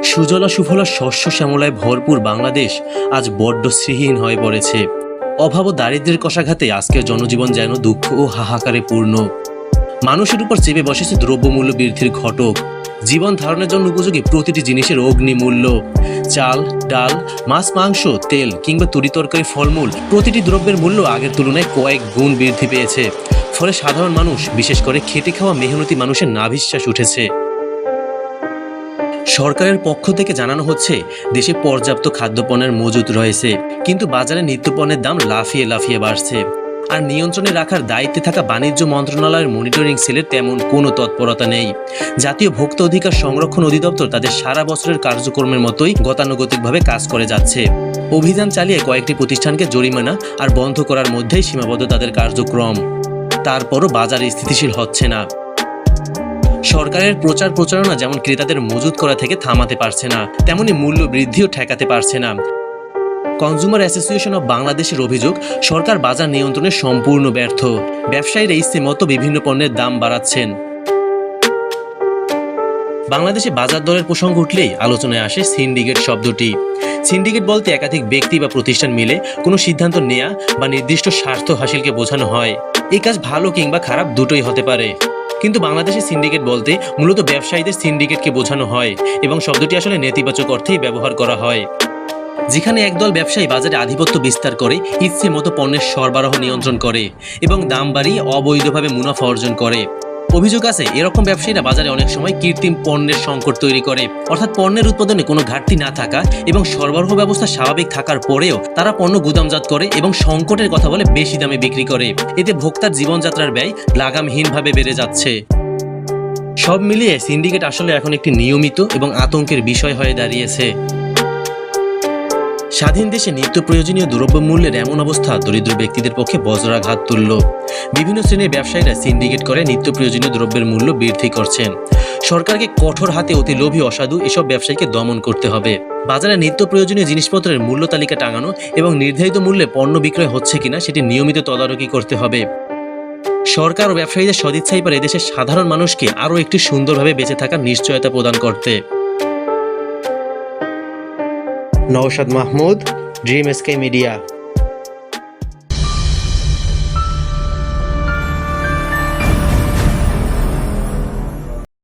সুজলা সুফলা শস্য শ্যামলায় ভরপুর বাংলাদেশ আজ বড্ড শ্রীহীন হয়ে পড়েছে। অভাব ও দারিদ্র্যের কষাঘাতে আজকের জনজীবন যেন দুঃখ ও হাহাকারে পূর্ণ। মানুষের উপর চেপে বসেছে দ্রব্যমূল্য বৃদ্ধির ঘটক। জীবন ধারণের জন্য উপযোগী প্রতিটি জিনিসের অগ্নিমূল্য। চাল, ডাল, মাছ, মাংস, তেল কিংবা তরিতরকারি, ফলমূল প্রতিটি দ্রব্যের মূল্য আগের তুলনায় কয়েক গুণ বৃদ্ধি পেয়েছে। ফলে সাধারণ মানুষ, বিশেষ করে খেটে খাওয়া মেহনতি মানুষের নাভিশ্বাস উঠেছে। সরকারের পক্ষ থেকে জানানো হচ্ছে দেশে পর্যাপ্ত খাদ্যপণ্যের মজুদ রয়েছে, কিন্তু বাজারে নিত্যপণ্যের দাম লাফিয়ে লাফিয়ে বাড়ছে। আর নিয়ন্ত্রণে রাখার দায়িত্বে থাকা বাণিজ্য মন্ত্রণালয়ের মনিটরিং সেলের তেমন কোনো তৎপরতা নেই। জাতীয় ভোক্তা অধিকার সংরক্ষণ অধিদপ্তর তাদের সারা বছরের কার্যক্রমের মতোই গতানুগতিকভাবে কাজ করে যাচ্ছে। অভিযান চালিয়ে কয়েকটি প্রতিষ্ঠানকে জরিমানা আর বন্ধ করার মধ্যেই সীমাবদ্ধ তাদের কার্যক্রম। তারপরও বাজার স্থিতিশীল হচ্ছে না। সরকারের প্রচার প্রচারণা যেমন ক্রেতাদের মজুত করা থেকে থামাতে পারছে না, তেমনি মূল্য বৃদ্ধিও ঠেকাতে পারছে না। কনজিউমার অ্যাসোসিয়েশন অব বাংলাদেশের অভিযোগ, সরকার বাজার নিয়ন্ত্রণে সম্পূর্ণ ব্যর্থ। ব্যবসায়ীরা ইচ্ছে মতো বিভিন্ন পণ্যের দাম বাড়াচ্ছেন। বাংলাদেশে বাজার দরের প্রসঙ্গ উঠলেই আলোচনায় আসে সিন্ডিকেট শব্দটি। সিন্ডিকেট বলতে একাধিক ব্যক্তি বা প্রতিষ্ঠান মিলে কোনো সিদ্ধান্ত নেয়া বা নির্দিষ্ট স্বার্থ হাসিলকে বোঝানো হয়। এই কাজ ভালো কিংবা খারাপ দুটোই হতে পারে, কিন্তু বাংলাদেশে সিন্ডিকেট বলতে মূলত ব্যবসায়ীদের সিন্ডিকেটকে বোঝানো হয় এবং শব্দটি আসলে নেতিবাচক অর্থেই ব্যবহার করা হয়। যেখানে একদল ব্যবসায়ী বাজারে আধিপত্য বিস্তার করে, ইচ্ছে মতো পণ্যের সরবরাহ নিয়ন্ত্রণ করে এবং দাম বাড়িয়ে অবৈধভাবে মুনাফা অর্জন করে। অভিযোগ আছে এরকম ব্যবসায়ীরা বাজারে অনেক সময় কৃত্রিম পণ্যের সংকট তৈরি করে, অর্থাৎ পণ্যের উৎপাদনে কোনো ঘাটতি না থাকা এবং সরবরাহ ব্যবস্থা স্বাভাবিক থাকার পরেও তারা পণ্য গুদামজাত করে এবং সংকটের কথা বলে বেশি দামে বিক্রি করে। এতে ভোক্তার জীবনযাত্রার ব্যয় লাগামহীনভাবে বেড়ে যাচ্ছে। সব মিলিয়ে সিন্ডিকেট আসলে এখন একটি নিয়মিত এবং আতঙ্কের বিষয় হয়ে দাঁড়িয়েছে। স্বাধীন দেশে নিত্য প্রয়োজনীয় দ্রব্যমূল্যের এমন অবস্থা দরিদ্র ব্যক্তিদের পক্ষে বজ্রাঘাত তুল্য। বিভিন্ন শ্রেণীর ব্যবসায়ীরা সিন্ডিকেট করে নিত্য প্রয়োজনীয় দ্রব্যের মূল্য বৃদ্ধি করছেন। সরকারকে কঠোর হাতে অতি লোভী অসাধু এসব ব্যবসায়ীকে দমন করতে হবে। বাজারে নিত্য প্রয়োজনীয় জিনিসপত্রের মূল্য তালিকা টাঙানো এবং নির্ধারিত মূল্যে পণ্য বিক্রয় হচ্ছে কিনা সেটি নিয়মিত তদারকি করতে হবে। সরকার ও ব্যবসায়ীদের সদিচ্ছাই পারে এদেশের সাধারণ মানুষকে আরও একটি সুন্দরভাবে বেঁচে থাকার নিশ্চয়তা প্রদান করতে। Naushad Mahmud, dream sky media.